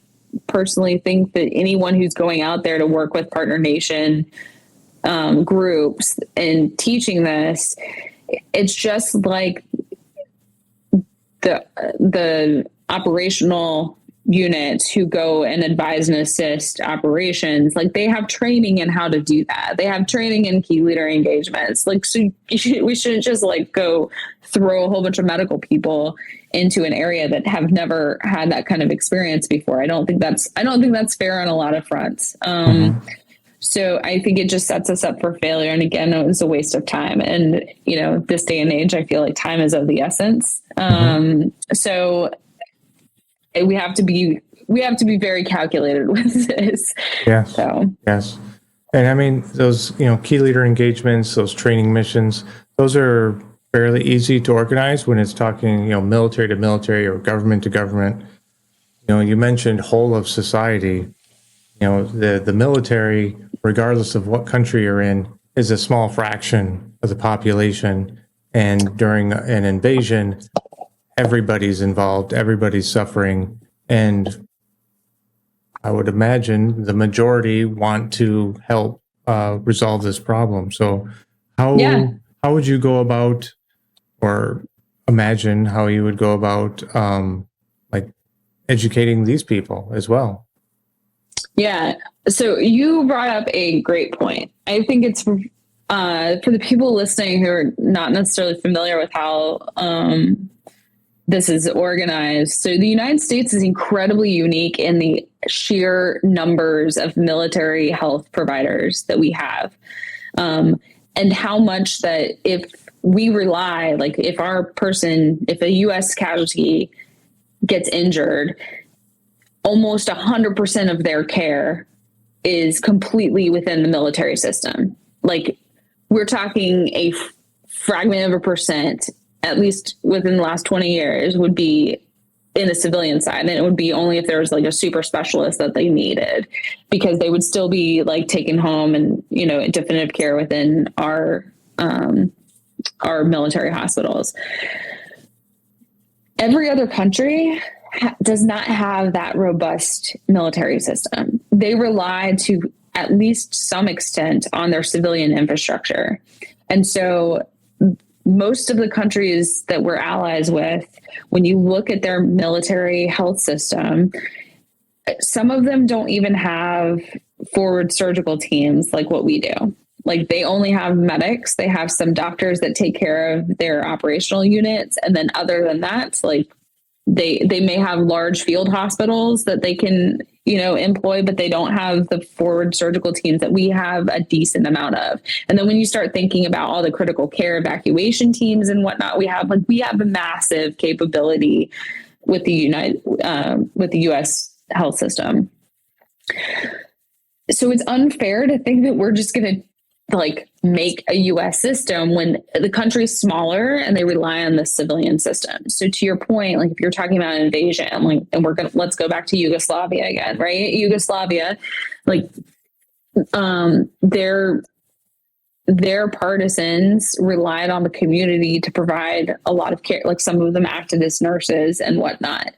personally think that anyone who's going out there to work with partner nation groups and teaching this, it's just like the operational units who go and advise and assist operations, like they have training in how to do that. They have training in key leader engagements. Like, so we shouldn't just like go throw a whole bunch of medical people into an area that have never had that kind of experience before. I don't think that's fair on a lot of fronts. So I think it just sets us up for failure. And again, it was a waste of time. And, this day and age, I feel like time is of the essence. So we have to be very calculated with this. Yes. Yes. And I mean, those, key leader engagements, those training missions, those are fairly easy to organize when it's talking, military to military or government to government. You mentioned whole of society. The military, regardless of what country you're in, is a small fraction of the population. And during an invasion, everybody's involved, everybody's suffering. And I would imagine the majority want to help resolve this problem. So how would you go about, or imagine how you would go about educating these people as well? Yeah. So you brought up a great point. I think it's for the people listening who are not necessarily familiar with how this is organized. So the United States is incredibly unique in the sheer numbers of military health providers that we have. And how much that if we rely, like if a U.S. casualty gets injured, almost 100% of their care is completely within the military system. Like we're talking a fragment of a percent, at least within the last 20 years, would be in the civilian side. And it would be only if there was like a super specialist that they needed, because they would still be like taken home and, you know, definitive care within our military hospitals. Every other country does not have that robust military system. They rely to at least some extent on their civilian infrastructure. And so most of the countries that we're allies with, when you look at their military health system, some of them don't even have forward surgical teams like what we do. Like they only have medics. They have some doctors that take care of their operational units. And then other than that, like they may have large field hospitals that they can, you know, employ, but they don't have the forward surgical teams that we have a decent amount of. And then when you start thinking about all the critical care evacuation teams and whatnot, we have a massive capability with the U.S. health system. So it's unfair to think that we're just going to like make a U.S. system when the country's smaller and they rely on the civilian system. So to your point, like if you're talking about an invasion, like, and let's go back to Yugoslavia again, right? Yugoslavia, like, their partisans relied on the community to provide a lot of care. Like some of them acted as nurses and whatnot.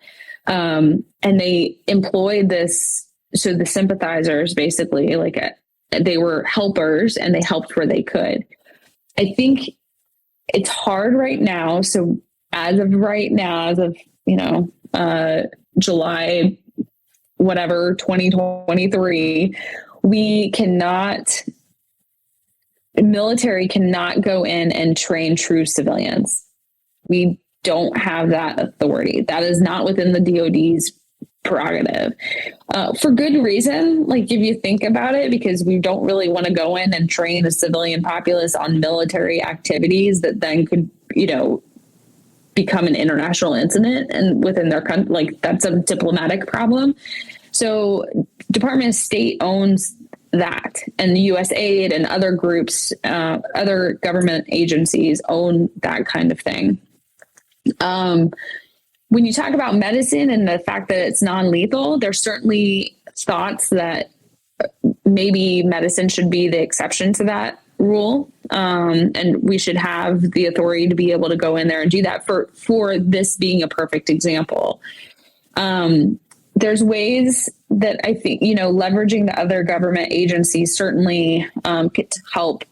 And they employed this. So the sympathizers basically they were helpers and they helped where they could. I think it's hard right now. So as of right now, as of, you know, July, whatever, 2023, military cannot go in and train true civilians. We don't have that authority. That is not within the DoD's prerogative, for good reason. Like if you think about it, because we don't really want to go in and train the civilian populace on military activities that then could, you know, become an international incident and within their country, like that's a diplomatic problem. So Department of State owns that, and the USAID and other groups, other government agencies own that kind of thing. When you talk about medicine and the fact that it's non-lethal, there's certainly thoughts that maybe medicine should be the exception to that rule. And we should have the authority to be able to go in there and do that for this being a perfect example. There's ways that I think, you know, leveraging the other government agencies certainly could help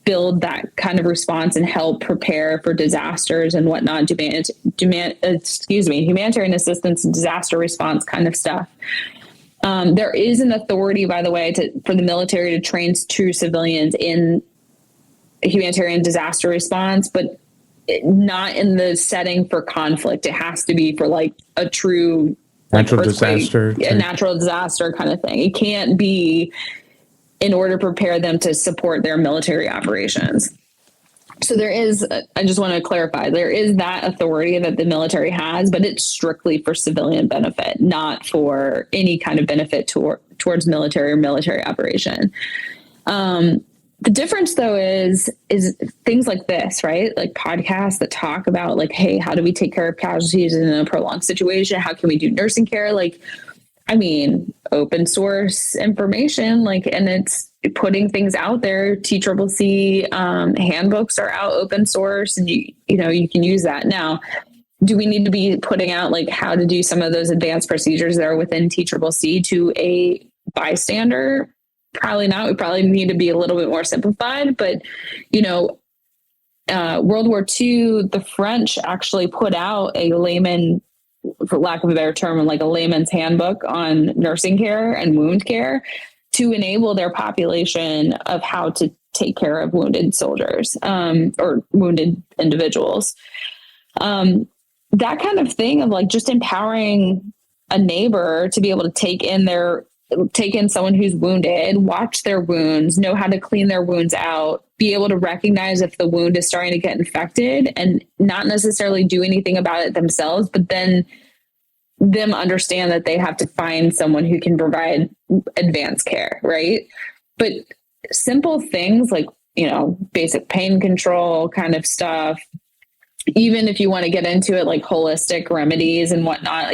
build that kind of response and help prepare for disasters and whatnot, humanitarian assistance and disaster response kind of stuff. There is an authority, by the way, for the military to train true civilians in humanitarian disaster response, but not in the setting for conflict. It has to be for like a true natural disaster, a natural disaster kind of thing. It can't be in order to prepare them to support their military operations. So there is, I just want to clarify, there is that authority that the military has, but it's strictly for civilian benefit, not for any kind of benefit towards military or military operation. The difference though is things like this, right? Like podcasts that talk about like, hey, how do we take care of casualties in a prolonged situation? How can we do nursing care? Like, I mean, open source information, like, and it's putting things out there. TCCC handbooks are out open source, and you can use that. Now, do we need to be putting out like how to do some of those advanced procedures that are within TCCC to a bystander? Probably not. We probably need to be a little bit more simplified, but World War II, the French actually put out a layman, for lack of a better term, like a layman's handbook on nursing care and wound care to enable their population of how to take care of wounded soldiers or wounded individuals. That kind of thing of like just empowering a neighbor to be able to take in someone who's wounded, watch their wounds, know how to clean their wounds out, be able to recognize if the wound is starting to get infected and not necessarily do anything about it themselves, but then them understand that they have to find someone who can provide advanced care, right? But simple things like, basic pain control kind of stuff, even if you want to get into it, like holistic remedies and whatnot,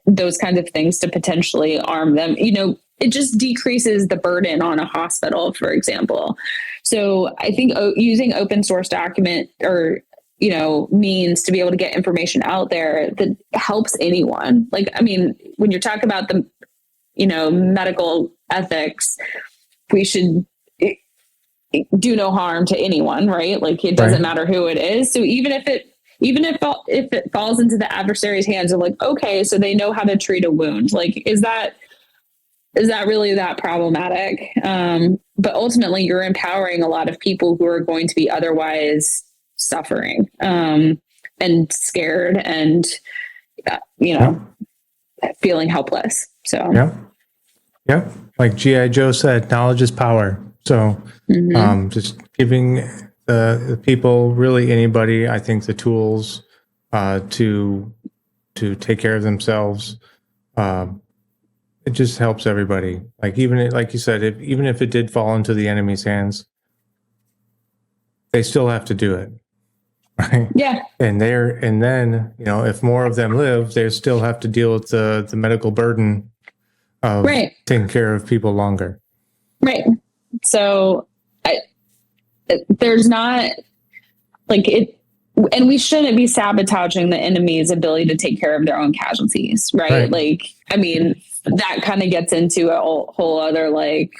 those kinds of things to potentially arm them, it just decreases the burden on a hospital, for example. So I think using open source document or, means to be able to get information out there that helps anyone. Like, I mean, when you're talking about the, medical ethics, we should do no harm to anyone, right? Like it doesn't matter who it is. So even if it falls into the adversary's hands, they're like, okay, so they know how to treat a wound. Like, is that really that problematic? But ultimately you're empowering a lot of people who are going to be otherwise suffering, and scared and, feeling helpless. So, yeah. Like G.I. Joe said, knowledge is power. So, just giving the people, really anybody, I think, the tools to take care of themselves. It just helps everybody. Like even like you said, even if it did fall into the enemy's hands, they still have to do it, right? Yeah. And then if more of them live, they still have to deal with the medical burden of taking care of people longer. Right. So there's not like it, and we shouldn't be sabotaging the enemy's ability to take care of their own casualties. Right. Like, I mean, that kind of gets into a whole other like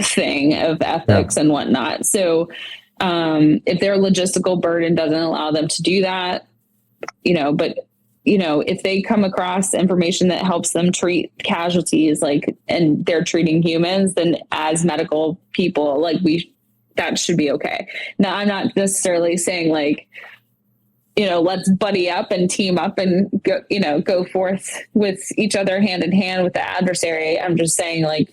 thing of ethics and whatnot. So, if their logistical burden doesn't allow them to do that, but if they come across information that helps them treat casualties, like, and they're treating humans, then as medical people, like that should be okay. Now, I'm not necessarily saying like, let's buddy up and team up and go forth with each other hand in hand with the adversary. I'm just saying like,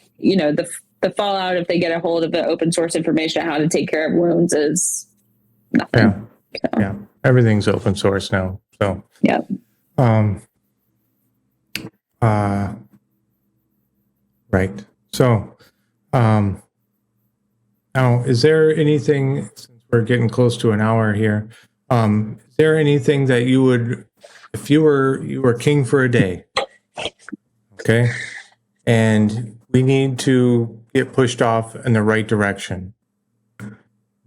the fallout if they get a hold of the open source information on how to take care of wounds is nothing. Yeah. Everything's open source now. So, yeah. Right. So, now, is there anything, since we're getting close to an hour here, is there anything that you would, if you were king for a day, okay, and we need to get pushed off in the right direction,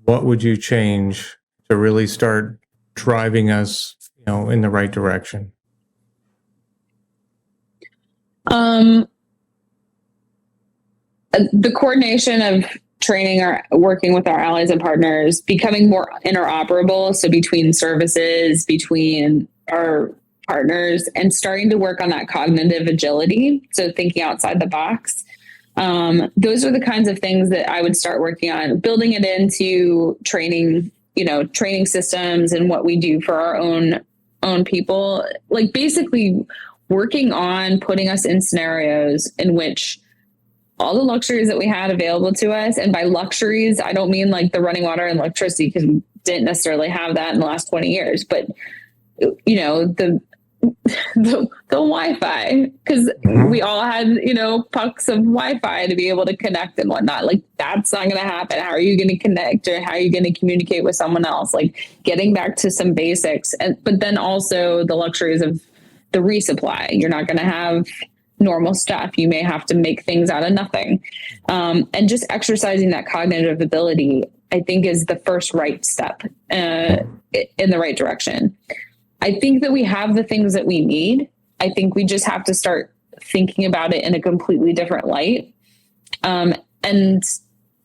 what would you change to really start driving us, in the right direction? The coordination of training working with our allies and partners, becoming more interoperable. So between services, between our partners, and starting to work on that cognitive agility. So thinking outside the box. Those are the kinds of things that I would start working on, building it into training, training systems and what we do for our own people, like basically working on putting us in scenarios in which all the luxuries that we had available to us. And by luxuries, I don't mean like the running water and electricity, because we didn't necessarily have that in the last 20 years, but the Wi-Fi, because we all had, pucks of Wi-Fi to be able to connect and whatnot. Like that's not going to happen. How are you going to connect, or how are you going to communicate with someone else? Like getting back to some basics, but then also the luxuries of the resupply. You're not going to have normal stuff. You may have to make things out of nothing. And just exercising that cognitive ability, I think, is the first right step in the right direction. I think that we have the things that we need. I think we just have to start thinking about it in a completely different light. And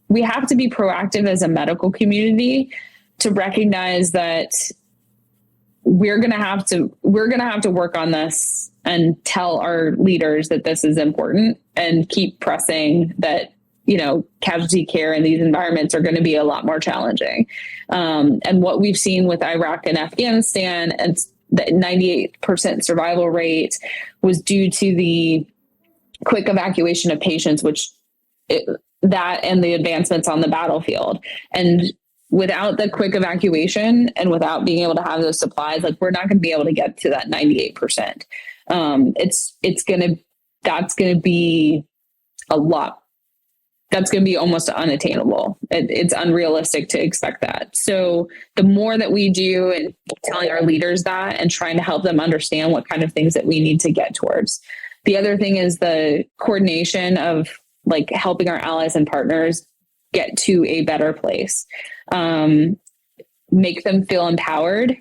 we have to be proactive as a medical community to recognize that we're going to have to work on this and tell our leaders that this is important, and keep pressing that, casualty care in these environments are going to be a lot more challenging. And what we've seen with Iraq and Afghanistan, and the 98% survival rate, was due to the quick evacuation of patients, that and the advancements on the battlefield. And without the quick evacuation and without being able to have those supplies, like we're not going to be able to get to that 98%. That's going to be a lot that's going to be almost unattainable. It's unrealistic to expect that. So the more that we do and telling our leaders that and trying to help them understand what kind of things that we need to get towards. The other thing is the coordination of like helping our allies and partners get to a better place. Make them feel empowered.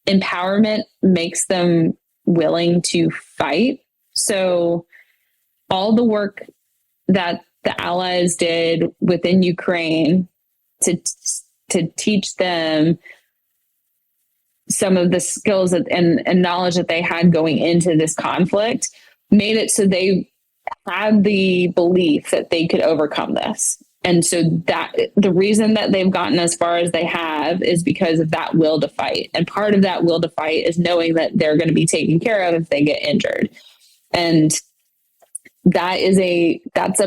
Empowerment makes them willing to fight. So all the work that the allies did within Ukraine to teach them some of the skills and knowledge that they had going into this conflict made it so they had the belief that they could overcome this. And so that the reason that they've gotten as far as they have is because of that will to fight. And part of that will to fight is knowing that they're going to be taken care of if they get injured. And that's a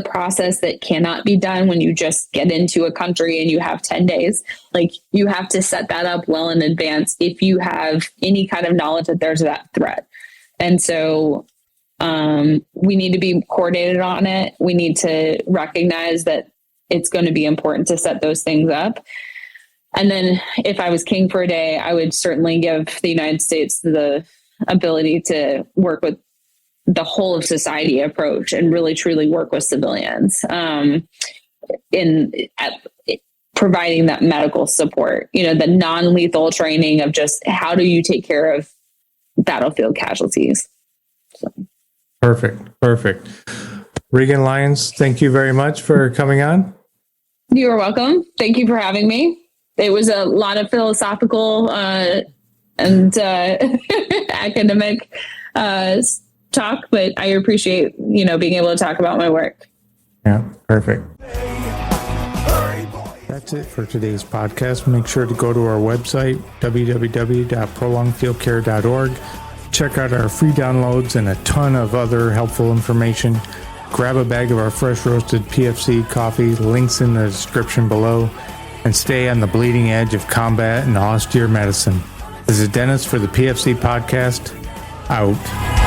process that cannot be done when you just get into a country and you have 10 days. Like, you have to set that up well in advance if you have any kind of knowledge that there's that threat. And so we need to be coordinated on it. We need to recognize that it's going to be important to set those things up. And then if I was king for a day, I would certainly give the United States the ability to work with the whole of society approach and really truly work with civilians in providing that medical support, the non-lethal training of just how do you take care of battlefield casualties. So. Perfect. Regan Lyon, thank you very much for coming on. You are welcome. Thank you for having me. It was a lot of philosophical and academic talk, but I appreciate, being able to talk about my work. Yeah, perfect. That's it for today's podcast. Make sure to go to our website, www.prolongedfieldcare.org. Check out our free downloads and a ton of other helpful information. Grab a bag of our fresh roasted PFC coffee, links in the description below, and stay on the bleeding edge of combat and austere medicine. This is Dennis for the PFC podcast. Out.